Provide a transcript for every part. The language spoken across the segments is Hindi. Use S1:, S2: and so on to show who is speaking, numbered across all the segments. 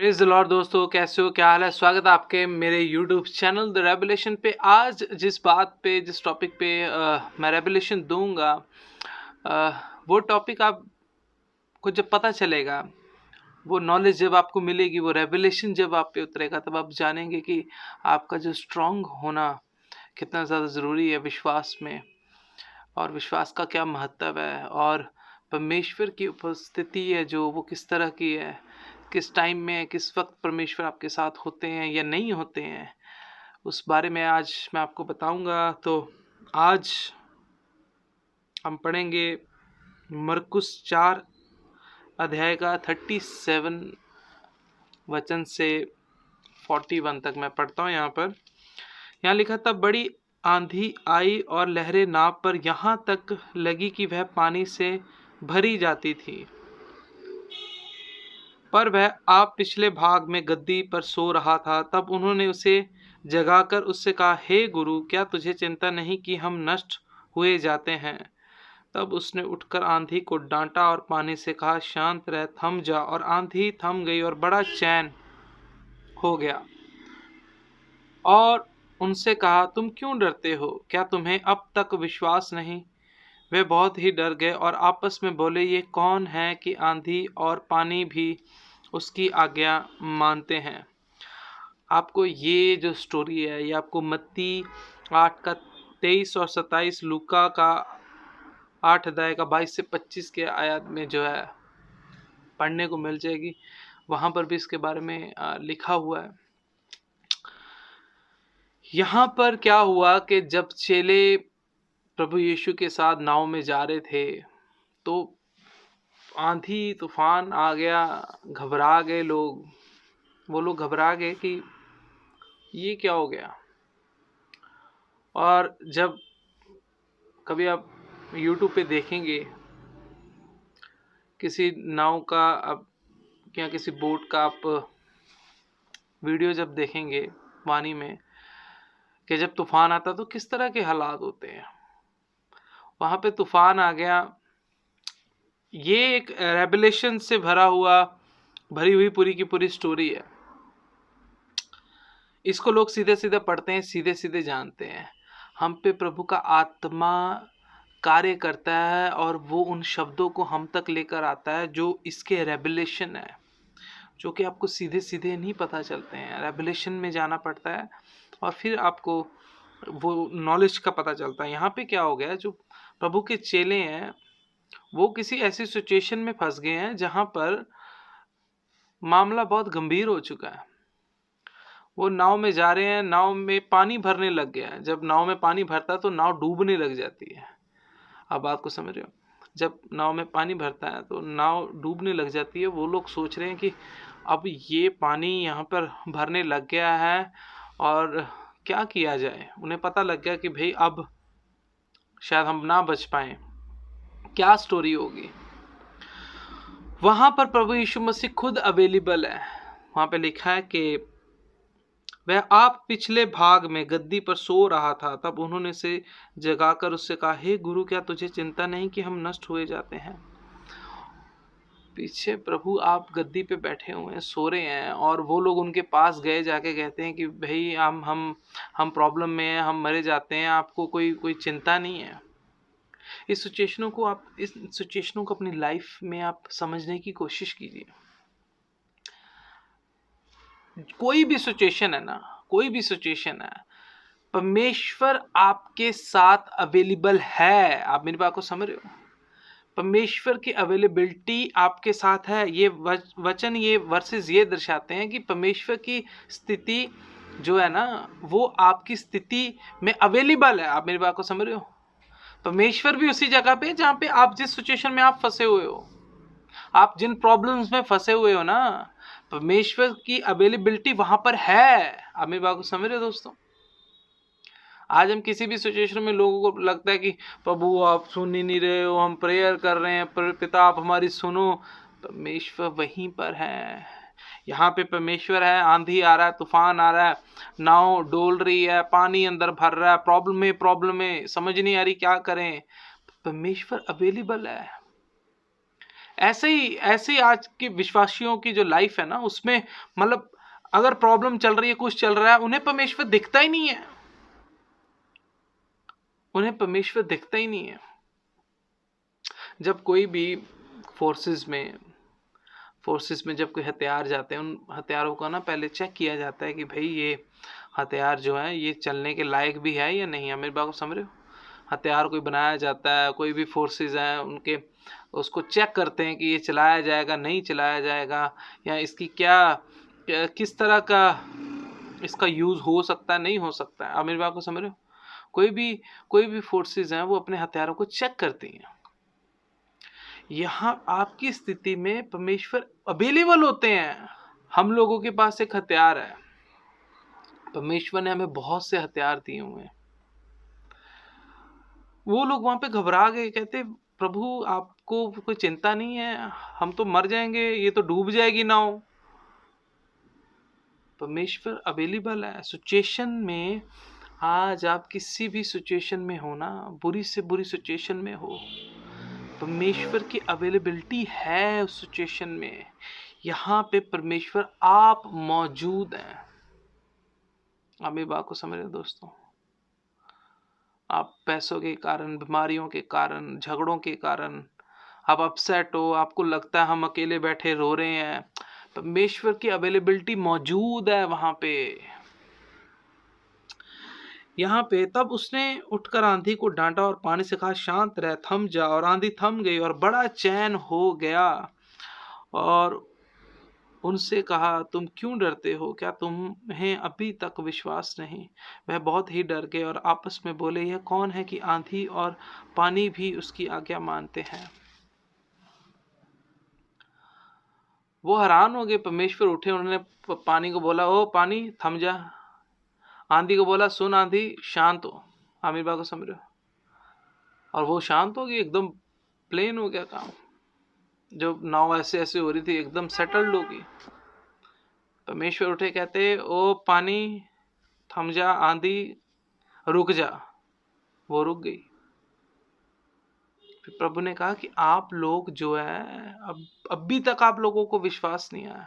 S1: प्रेज द लॉर्ड दोस्तों, कैसे हो? क्या हाल है? स्वागत है आपके मेरे यूट्यूब चैनल द रेवलेशन पे। आज जिस टॉपिक पे मैं रेवलेशन दूंगा, अ, वो टॉपिक आपको जब पता चलेगा, वो नॉलेज जब आपको मिलेगी, वो रेवलेशन जब आप पे उतरेगा, तब आप जानेंगे कि आपका जो स्ट्रांग होना कितना ज़्यादा ज़रूरी है विश्वास में, और विश्वास का क्या महत्व है, और परमेश्वर की उपस्थिति है जो वो किस तरह की है, किस टाइम में किस वक्त परमेश्वर आपके साथ होते हैं या नहीं होते हैं, उस बारे में आज मैं आपको बताऊंगा। तो आज हम पढ़ेंगे मरकुस 4 अध्याय का 37 वचन से 41 तक मैं पढ़ता हूँ। यहाँ लिखा था, बड़ी आंधी आई और लहरें नाव पर यहाँ तक लगी कि वह पानी से भरी जाती थी, पर वह आप पिछले भाग में गद्दी पर सो रहा था। तब उन्होंने उसे जगाकर उससे कहा, हे गुरु, क्या तुझे चिंता नहीं कि हम नष्ट हुए जाते हैं? तब उसने उठकर आंधी को डांटा और पानी से कहा, शांत रह, थम जा। और आंधी थम गई और बड़ा चैन हो गया। और उनसे कहा, तुम क्यों डरते हो? क्या तुम्हें अब तक विश्वास नहीं? वे बहुत ही डर गए और आपस में बोले, ये कौन है कि आंधी और पानी भी उसकी आज्ञा मानते हैं? आपको ये जो स्टोरी है, ये आपको मत्ती 8 का 23 और 27, लूका का 8 अध्याय का 22 से 25 के आयत में जो है पढ़ने को मिल जाएगी। वहां पर भी इसके बारे में लिखा हुआ है। यहाँ पर क्या हुआ कि जब चेले प्रभु यीशु के साथ नाव में जा रहे थे, तो आंधी तूफान आ गया। घबरा गए लोग। वो लोग घबरा गए कि ये क्या हो गया। और जब कभी आप YouTube पे देखेंगे किसी नाव का आप या किसी बोट का आप वीडियो जब देखेंगे पानी में, कि जब तूफान आता तो किस तरह के हालात होते हैं, वहां पे तूफान आ गया। ये एक रेवलेशन से भरी हुई पूरी की पूरी स्टोरी है। इसको लोग सीधे सीधे पढ़ते हैं, सीधे सीधे जानते हैं। हम पे प्रभु का आत्मा कार्य करता है और वो उन शब्दों को हम तक लेकर आता है जो इसके रेवलेशन है, जो कि आपको सीधे सीधे नहीं पता चलते हैं। रेवलेशन में जाना पड़ता है और फिर आपको वो नॉलेज का पता चलता है। यहाँ पे क्या हो गया, जो प्रभु के चेले हैं वो किसी ऐसी सिचुएशन में फंस गए हैं जहां पर मामला बहुत गंभीर हो चुका है। वो नाव में जा रहे हैं, नाव में पानी भरने लग गया है। जब नाव में पानी भरता है तो नाव डूबने लग जाती है। आप बात को समझ रहे हो? जब नाव में पानी भरता है तो नाव डूबने लग जाती है। वो लोग सोच रहे हैं कि अब ये पानी यहाँ पर भरने लग गया है और क्या किया जाए। उन्हें पता लग गया कि भाई अब शायद हम ना बच पाए। क्या स्टोरी होगी? वहां पर प्रभु यीशु मसीह खुद अवेलेबल है। वहां पे लिखा है कि वह आप पिछले भाग में गद्दी पर सो रहा था। तब उन्होंने उसे जगाकर उससे कहा, हे गुरु, क्या तुझे चिंता नहीं कि हम नष्ट हुए जाते हैं? पीछे प्रभु आप गद्दी पे बैठे हुए हैं, सो रहे हैं, और वो लोग उनके पास गए, जाके कहते हैं कि भाई हम प्रॉब्लम में हैं, हम मरे जाते हैं, आपको कोई चिंता नहीं है? इस सिचुएशनों को अपनी लाइफ में आप समझने की कोशिश कीजिए। कोई भी सिचुएशन है ना, कोई भी सिचुएशन है, परमेश्वर आपके साथ अवेलेबल है। आप मेरी बात को समझ रहे हो? परमेश्वर की अवेलेबिलिटी आपके साथ है। ये वचन, ये वर्सेस ये दर्शाते हैं कि परमेश्वर की स्थिति जो है ना, वो आपकी स्थिति में अवेलेबल है। आप मेरी बात को समझ रहे हो? परमेश्वर भी उसी जगह पे जहां पे आप जिस सिचुएशन में आप फंसे हुए हो, आप जिन प्रॉब्लम्स में फंसे हुए हो ना, परमेश्वर की अवेलेबिलिटी वहां पर है। आप मेरी बात को समझ रहे हो दोस्तों? आज हम किसी भी सिचुएशन में लोगों को लगता है कि प्रभु आप सुन ही नहीं रहे हो, हम प्रेयर कर रहे हैं, पिता आप हमारी सुनो। परमेश्वर वहीं पर है। यहाँ पे परमेश्वर है। आंधी आ रहा है, तूफान आ रहा है, नाव डोल रही है, पानी अंदर भर रहा है, प्रॉब्लम में समझ नहीं आ रही क्या करें। परमेश्वर अवेलेबल है। ऐसे ही आज के विश्वासियों की जो लाइफ है ना, उसमें मतलब अगर प्रॉब्लम चल रही है, कुछ चल रहा है, उन्हें परमेश्वर दिखता ही नहीं है, उन्हें परमेश्वर दिखता ही नहीं है। जब कोई भी फोर्सेस में जब कोई हथियार जाते हैं, उन हथियारों का ना पहले चेक किया जाता है कि भाई ये हथियार जो है ये चलने के लायक भी है या नहीं है। मेरी बात को समझ रहे हो? हथियार कोई बनाया जाता है, कोई भी फोर्सेस हैं उनके, उसको चेक करते हैं कि ये चलाया जाएगा नहीं चलाया जाएगा, या इसकी किस तरह का इसका यूज हो सकता है नहीं हो सकता है। आप मेरी बात को समझ रहे हो? कोई भी फोर्सेस हैं वो अपने हथियारों को चेक करती हैं। यहाँ आपकी स्थिति में परमेश्वर अवेलेबल होते हैं। हम लोगों के पास एक हथियार है, परमेश्वर ने हमें बहुत से हथियार दिए हुए हैं। वो लोग वहां पे घबरा गए, कहते प्रभु आपको कोई चिंता नहीं है, हम तो मर जाएंगे, ये तो डूब जाएगी नाव। परमेश्वर अवेलेबल है सिचुएशन में। आज आप किसी भी सिचुएशन में हो ना, बुरी से बुरी सिचुएशन में हो, परमेश्वर की अवेलेबिलिटी है उस सिचुएशन में। यहाँ पे परमेश्वर आप मौजूद हैं। आप मेरी बात को समझ रहे हो दोस्तों? आप पैसों के कारण, बीमारियों के कारण, झगड़ों के कारण आप अपसेट हो, आपको लगता है हम अकेले बैठे रो रहे हैं, परमेश्वर की अवेलेबिलिटी मौजूद है वहां पे। यहाँ पे तब उसने उठकर आंधी को डांटा और पानी से कहा शांत रह, थम जा, और आंधी थम गई और बड़ा चैन हो गया। और उनसे कहा तुम क्यों डरते हो, क्या तुम्हें अभी तक विश्वास नहीं? वह बहुत ही डर गए और आपस में बोले यह कौन है कि आंधी और पानी भी उसकी आज्ञा मानते हैं। वो हैरान हो गए। परमेश्वर उठे, उन्होंने पानी को बोला ओ पानी थम जा, आंधी को बोला सुन आंधी शांत हो। आमिर बाबा को समझ रहे हो? और वो शांत हो गई, एकदम प्लेन हो गया काम। जो नाव ऐसे ऐसे हो रही थी एकदम सेटल्ड होगी। परमेश्वर उठे, कहते ओ पानी थम जा, आंधी रुक जा। वो रुक गई। फिर प्रभु ने कहा कि आप लोग जो है अब अभी तक आप लोगों को विश्वास नहीं आया,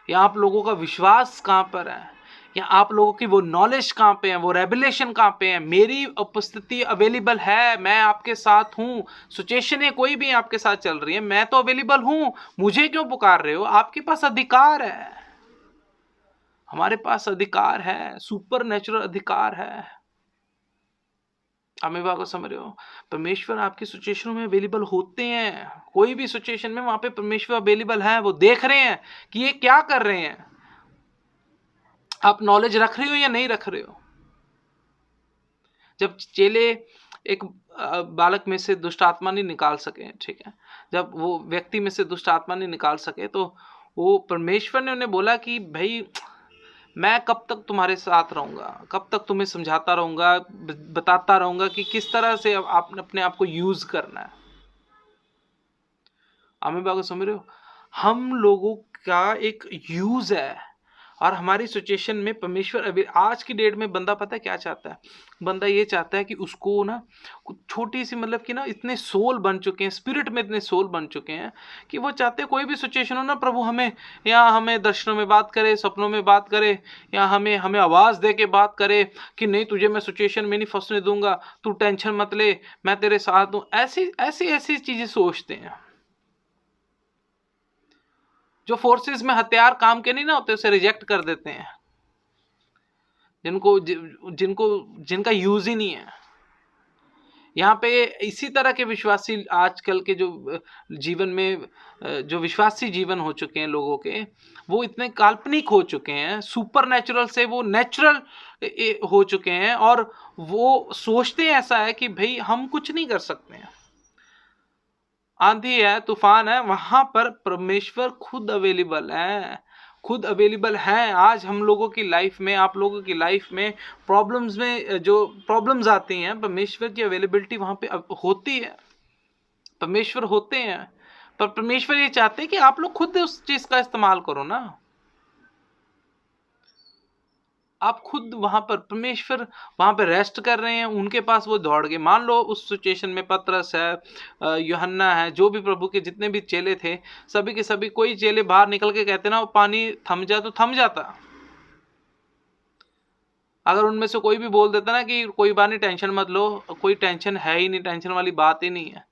S1: या आप लोगों का विश्वास कहां पर है, या आप लोगों की वो नॉलेज कहां पे है, वो रेवलेशन कहां पे है? मेरी उपस्थिति अवेलेबल है, मैं आपके साथ हूं। सिचुएशन है कोई भी आपके साथ चल रही है, मैं तो अवेलेबल हूं। मुझे क्यों पुकार रहे हो? आपके पास अधिकार है, हमारे पास अधिकार है, सुपर नेचुरल अधिकार है। आप बात को समझ रहे हो? परमेश्वर आपकी सिचुएशनों में अवेलेबल होते हैं। कोई भी सिचुएशन में वहां पे परमेश्वर अवेलेबल है। वो देख रहे हैं कि ये क्या कर रहे हैं, आप नॉलेज रख रहे हो या नहीं रख रहे हो। जब चेले एक बालक में से दुष्ट आत्मा नहीं निकाल सके, ठीक है, जब वो व्यक्ति में से दुष्ट आत्मा नहीं निकाल सके, तो वो परमेश्वर ने उन्हें बोला कि भाई मैं कब तक तुम्हारे साथ रहूंगा, कब तक तुम्हें समझाता रहूंगा, बताता रहूंगा कि किस तरह से आपने अपने आप को यूज करना है। आमिर बाबा समझ रहे हो? हम लोगों का एक यूज है, और हमारी सिचुएशन में परमेश्वर अभी आज की डेट में बंदा पता है क्या चाहता है? बंदा ये चाहता है कि उसको ना कुछ छोटी सी, मतलब कि ना इतने सोल बन चुके हैं, स्पिरिट में इतने सोल बन चुके हैं कि वो चाहते हैं कोई भी सिचुएशन हो ना, प्रभु हमें, या हमें दर्शनों में बात करे, सपनों में बात करे, या हमें हमें आवाज दे के बात करे कि नहीं तुझे मैं सिचुएशन में नहीं फंसने दूंगा, तू टेंशन मत ले, मैं तेरे साथ हूं। ऐसी ऐसी ऐसी चीजें सोचते हैं। जो फोर्सेस में हथियार काम के नहीं ना होते उसे रिजेक्ट कर देते हैं, जिनको जिनका यूज ही नहीं है। यहाँ पे इसी तरह के विश्वासी आजकल के जो जीवन में, जो विश्वासी जीवन हो चुके हैं लोगों के, वो इतने काल्पनिक हो चुके हैं, सुपर नेचुरल से वो नेचुरल हो चुके हैं, और वो सोचते हैं ऐसा है कि भाई हम कुछ नहीं कर सकते हैं। आंधी है, तूफान है, वहां पर परमेश्वर खुद अवेलेबल है, खुद अवेलेबल है। आज हम लोगों की लाइफ में, आप लोगों की लाइफ में प्रॉब्लम्स में जो प्रॉब्लम्स आती हैं, परमेश्वर की अवेलेबिलिटी वहां पे होती है, परमेश्वर होते हैं। पर परमेश्वर ये चाहते हैं कि आप लोग खुद उस चीज का इस्तेमाल करो ना। आप खुद वहां पर परमेश्वर वहां पर रेस्ट कर रहे हैं, उनके पास वो दौड़ गए। मान लो उस सिचुएशन में पतरस है, यूहन्ना है, जो भी प्रभु के जितने भी चेले थे, सभी के सभी, कोई चेले बाहर निकल के कहते ना वो पानी थम जा, तो थम जाता। अगर उनमें से कोई भी बोल देता ना कि कोई बात नहीं, टेंशन मत लो, कोई टेंशन है ही नहीं, टेंशन वाली बात ही नहीं है,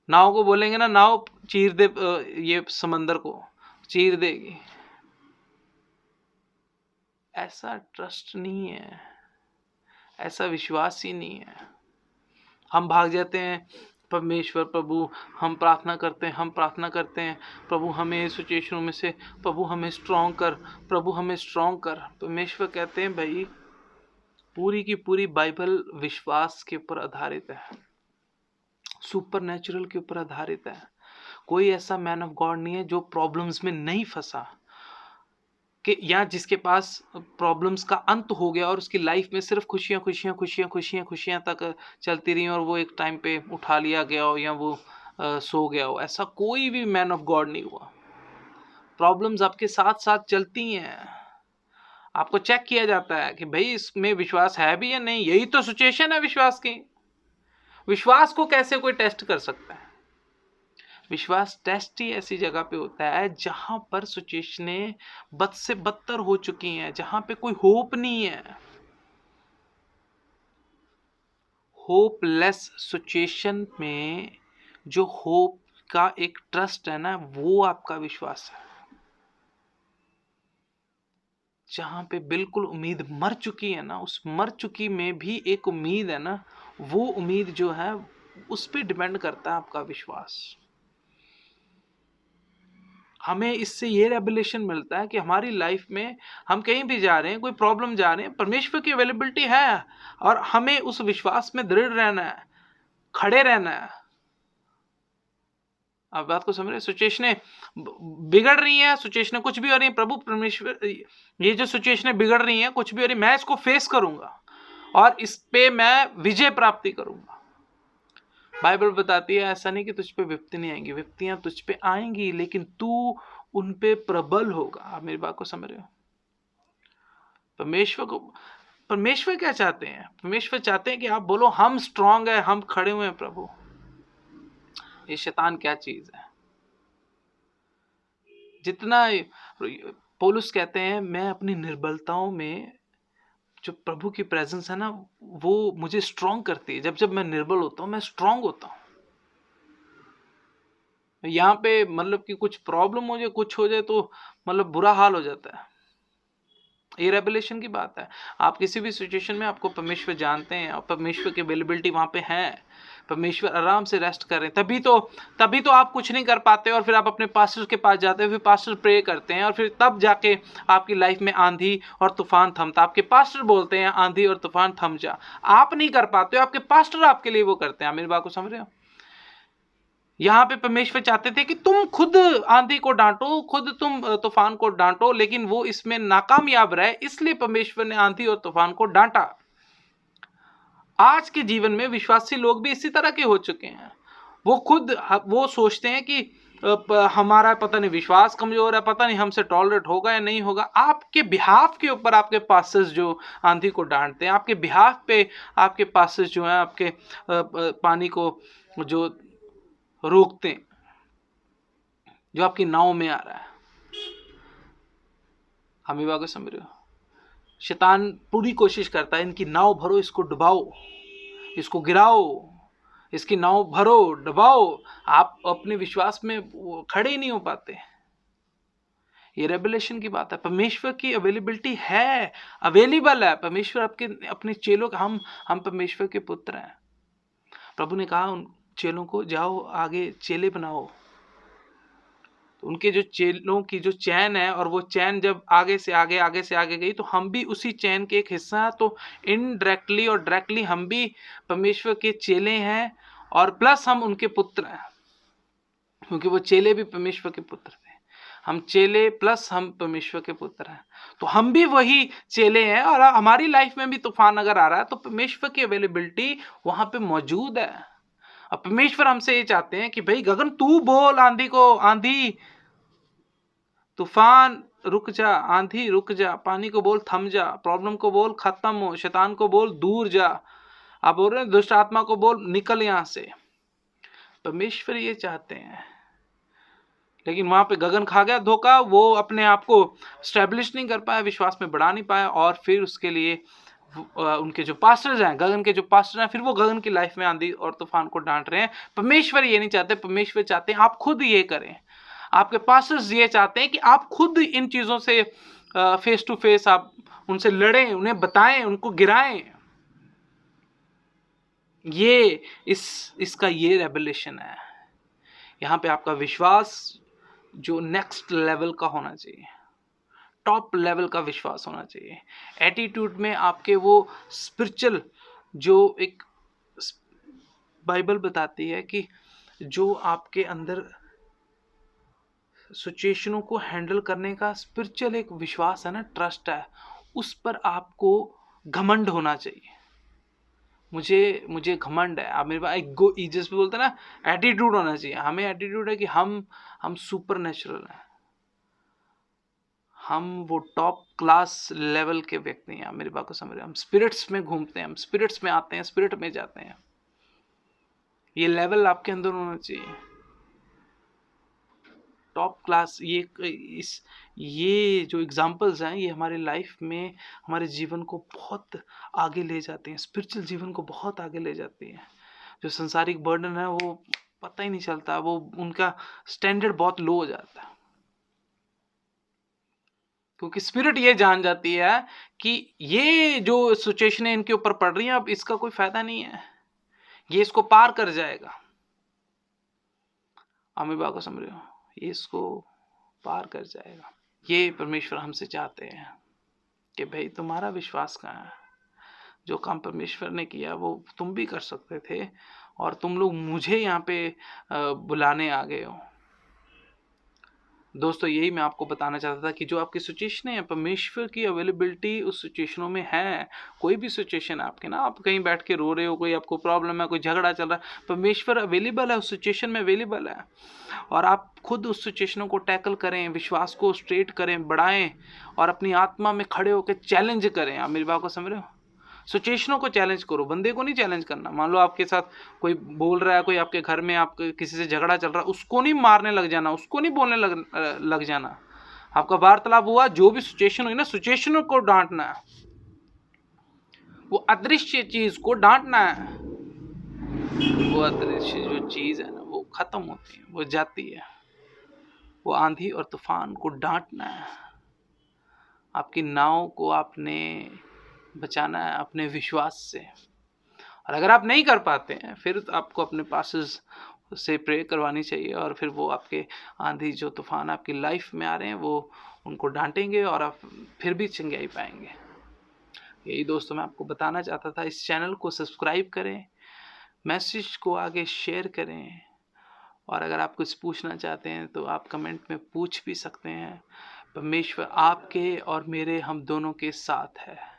S1: नाव को बोलेंगे ना नाव चीर दे, ये समंदर को चीर देगी। ऐसा ट्रस्ट नहीं है, ऐसा विश्वास ही नहीं है। हम भाग जाते हैं, परमेश्वर प्रभु हम प्रार्थना करते हैं, हम प्रार्थना करते हैं, प्रभु हमें सिचुएशनों में से, प्रभु हमें स्ट्रॉन्ग कर, प्रभु हमें स्ट्रॉन्ग कर। परमेश्वर कहते हैं भाई पूरी की पूरी बाइबल विश्वास के ऊपर आधारित है, सुपर नेचुरल के ऊपर आधारित है। कोई ऐसा मैन ऑफ गॉड नहीं है जो प्रॉब्लम्स में नहीं फंसा, कि या जिसके पास प्रॉब्लम्स का अंत हो गया और उसकी लाइफ में सिर्फ खुशियां खुशियां खुशियां खुशियां खुशियां तक चलती रही और वो एक टाइम पे उठा लिया गया हो या वो सो गया हो। ऐसा कोई भी मैन ऑफ गॉड नहीं हुआ। प्रॉब्लम्स आपके साथ साथ चलती हैं, आपको चेक किया जाता है कि भाई इसमें विश्वास है भी या नहीं। यही तो सिचुएशन है विश्वास की। विश्वास को कैसे कोई टेस्ट कर सकता है? विश्वास टेस्ट ही ऐसी जगह पे होता है जहां पर सिचुएशनें बद से बदतर हो चुकी हैं, जहां पे कोई होप नहीं है। होपलेस सिचुएशन में जो होप का एक ट्रस्ट है ना, वो आपका विश्वास है। जहां पे बिल्कुल उम्मीद मर चुकी है ना, उस मर चुकी में भी एक उम्मीद है ना, वो उम्मीद जो है उस पर डिपेंड करता है आपका विश्वास। हमें इससे ये रेवलेशन मिलता है कि हमारी लाइफ में हम कहीं भी जा रहे हैं, कोई प्रॉब्लम जा रहे हैं, परमेश्वर की अवेलेबिलिटी है और हमें उस विश्वास में दृढ़ रहना है, खड़े रहना है। आप बात को समझ रहे? सिचुएशनें बिगड़ रही हैं, सिचुएशनें कुछ भी हो रही हैं, प्रभु परमेश्वर ये जो सिचुएशनें बिगड़ रही हैं, कुछ भी हो रही, मैं इसको फेस करूंगा और इस पे मैं विजय प्राप्ति करूंगा। बाइबल बताती है ऐसा नहीं कि तुझ पे विपत्ति नहीं आएंगी, विपत्तियां तुझ पे आएंगी, लेकिन तू उन पे प्रबल होगा। आप मेरी बात को समझ रहे हो? परमेश्वर क्या चाहते हैं? परमेश्वर चाहते हैं कि आप बोलो हम स्ट्रांग है, हम खड़े हुए हैं प्रभु। ये शैतान क्या चीज है? जितना पौलुस कहते हैं मैं अपनी निर्बलताओं में, जो प्रभु की प्रेजेंस है ना, वो मुझे स्ट्रांग करती है। जब जब मैं निर्बल होता हूं मैं स्ट्रांग होता हूं। यहाँ पे मतलब कि कुछ प्रॉब्लम हो जाए, कुछ हो जाए तो मतलब बुरा हाल हो जाता है। ये रेवलेशन की बात है। आप किसी भी सिचुएशन में आपको परमेश्वर जानते हैं और परमेश्वर की अवेलेबिलिटी वहां पे है, परमेश्वर आराम से रेस्ट कर रहे हैं, तभी तो आप कुछ नहीं कर पाते और फिर आप अपने पास्टर के पास जाते हैं, फिर पास्टर प्रे करते हैं और फिर तब जाके आपकी लाइफ में आंधी और तूफान थमता। आपके पास्टर बोलते हैं आंधी और तूफान थम जा, आप नहीं कर पाते हो, आपके पास्टर आपके लिए वो करते हैं। आप मेरी बात को समझ रहे हो? यहाँ पे परमेश्वर चाहते थे कि तुम खुद आंधी को डांटो, खुद तुम तूफान को डांटो, लेकिन वो इसमें नाकामयाब रहे, इसलिए परमेश्वर ने आंधी और तूफान को डांटा। आज के जीवन में विश्वासी लोग भी इसी तरह के हो चुके हैं। वो सोचते हैं कि हमारा पता नहीं विश्वास कमजोर है, पता नहीं हमसे टॉलरेट होगा या नहीं होगा। आपके बिहाफ के ऊपर आपके पास्टर्स जो आंधी को डांटते हैं, आपके बिहाफ पे आपके पास्टर्स जो हैं आपके पानी को जो रोकते हैं, जो आपकी नाव में आ रहा है। हम ये बात समझ रहे हो? शैतान पूरी कोशिश करता है इनकी नाव भरो, इसको डुबाओ, इसको गिराओ, इसकी नाव भरो डुबाओ। आप अपने विश्वास में खड़े ही नहीं हो पाते। ये रेवलेशन की बात है। परमेश्वर की अवेलेबिलिटी है, अवेलेबल है। परमेश्वर आपके अपने चेलों का, हम परमेश्वर के पुत्र हैं। प्रभु ने कहा उन चेलों को जाओ आगे चेले बनाओ। तो उनके जो चेलों की जो चैन है, और वो चैन जब आगे से आगे गई, तो हम भी उसी चैन के एक हिस्सा हैं। तो इनडायरेक्टली और डायरेक्टली हम भी परमेश्वर के चेले हैं और प्लस हम उनके पुत्र हैं, क्योंकि वो चेले भी परमेश्वर के पुत्र थे। हम चेले प्लस हम परमेश्वर के पुत्र हैं, तो हम भी वही चेले हैं। और हमारी लाइफ में भी तूफान अगर आ रहा है तो परमेश्वर की अवेलेबिलिटी वहां पे मौजूद है। और परमेश्वर हमसे ये चाहते हैं कि भाई गगन तू बोल आंधी को, आंधी तूफान रुक जा, आंधी रुक जा, पानी को बोल थम जा, प्रॉब्लम को बोल खत्म हो, शैतान को बोल दूर जा, आप बोल रहे हैं दुष्ट आत्मा को बोल निकल यहां से। परमेश्वर ये चाहते हैं, लेकिन वहां पे गगन खा गया धोखा, वो अपने आप को स्टैब्लिश नहीं कर पाया, विश्वास में बढ़ा नहीं पाया, और फिर उसके लिए उनके जो पास्टर्स हैं, गगन के जो पास्टर हैं, फिर वो गगन की लाइफ में आंधी और तूफान को डांट रहे हैं। परमेश्वर ये नहीं चाहते, परमेश्वर चाहते हैं आप खुद ये करें। आपके पास्टर्स ये चाहते हैं कि आप खुद इन चीजों से फेस टू फेस आप उनसे लड़ें, उन्हें बताएं, उनको गिराएं। ये इसका ये रेवलेशन है। यहाँ पे आपका विश्वास जो नेक्स्ट लेवल का होना चाहिए, टॉप लेवल का विश्वास होना चाहिए। एटीट्यूड में आपके वो स्पिरिचुअल जो एक बाइबल बताती है कि जो आपके अंदर सिचुएशनों को हैंडल करने का स्पिरिचुअल एक विश्वास है ना, ट्रस्ट है, उस पर आपको घमंड होना चाहिए। मुझे घमंड है, आप मेरे पास ईगो, जिस पे बोलते हैं ना, एटीट्यूड होना चाहिए। हमें एटीट्यूड है कि हम सुपर नेचुरल हैं, हम वो टॉप क्लास लेवल के व्यक्ति हैं। मेरी बात को समझ रहे हैं? हम स्पिरिट्स में घूमते हैं, हम स्पिरिट्स में आते हैं, स्पिरिट में जाते हैं। ये लेवल आपके अंदर होना चाहिए, टॉप क्लास। ये जो एग्जांपल्स हैं, ये हमारे लाइफ में हमारे जीवन को बहुत आगे ले जाते हैं, स्पिरिचुअल जीवन को बहुत आगे ले जाती हैं। जो संसारिक बर्डन है वो पता ही नहीं चलता, वो उनका स्टैंडर्ड बहुत लो हो जाता है, क्योंकि स्पिरिट ये जान जाती है कि ये जो सिचुएशन इनके ऊपर पड़ रही है, अब इसका कोई फायदा नहीं है, ये इसको पार कर जाएगा। आमी बात को समझ रहे हो? ये इसको पार कर जाएगा। ये परमेश्वर हमसे चाहते हैं कि भाई तुम्हारा विश्वास कहाँ है? जो काम परमेश्वर ने किया वो तुम भी कर सकते थे, और तुम लोग मुझे यहाँ पे बुलाने आ गए हो। दोस्तों, यही मैं आपको बताना चाहता था कि जो आपकी सिचुएशन है, परमेश्वर की अवेलेबिलिटी उस सिचुएशनों में है। कोई भी सिचुएशन है आपके ना, आप कहीं बैठ के रो रहे हो, कोई आपको प्रॉब्लम है, कोई झगड़ा चल रहा है, परमेश्वर अवेलेबल है, उस सिचुएशन में अवेलेबल है। और आप खुद उस सिचुएशनों को टैकल करें, विश्वास को स्ट्रेट करें, बढ़ाएं, और अपनी आत्मा में खड़े होकर चैलेंज करें। आप मेरी बात को समझ रहे हो? सिचुएशनों को चैलेंज करो, बंदे को नहीं चैलेंज करना। मान लो आपके साथ कोई बोल रहा है, कोई आपके घर में आप किसी से झगड़ा चल रहा है, उसको नहीं मारने लग जाना, उसको नहीं बोलने लग जाना। आपका वार्तालाप हुआ, जो भी सिचुएशन हुई ना, सिचुएशन को डांटना है, वो अदृश्य चीज को डांटना है। वो अदृश्य जो चीज है ना, वो खत्म होती है, वो जाती है। वो आंधी और तूफान को डांटना है। आपकी नाव को आपने बचाना है अपने विश्वास से। और अगर आप नहीं कर पाते हैं, फिर आपको अपने पासेस से प्रे करवानी चाहिए, और फिर वो आपके आंधी जो तूफान आपकी लाइफ में आ रहे हैं, वो उनको डांटेंगे, और आप फिर भी चंगाई पाएंगे। यही दोस्तों मैं आपको बताना चाहता था। इस चैनल को सब्सक्राइब करें, मैसेज को आगे शेयर करें, और अगर आप कुछ पूछना चाहते हैं तो आप कमेंट में पूछ भी सकते हैं। परमेश्वर आपके और मेरे, हम दोनों के साथ है।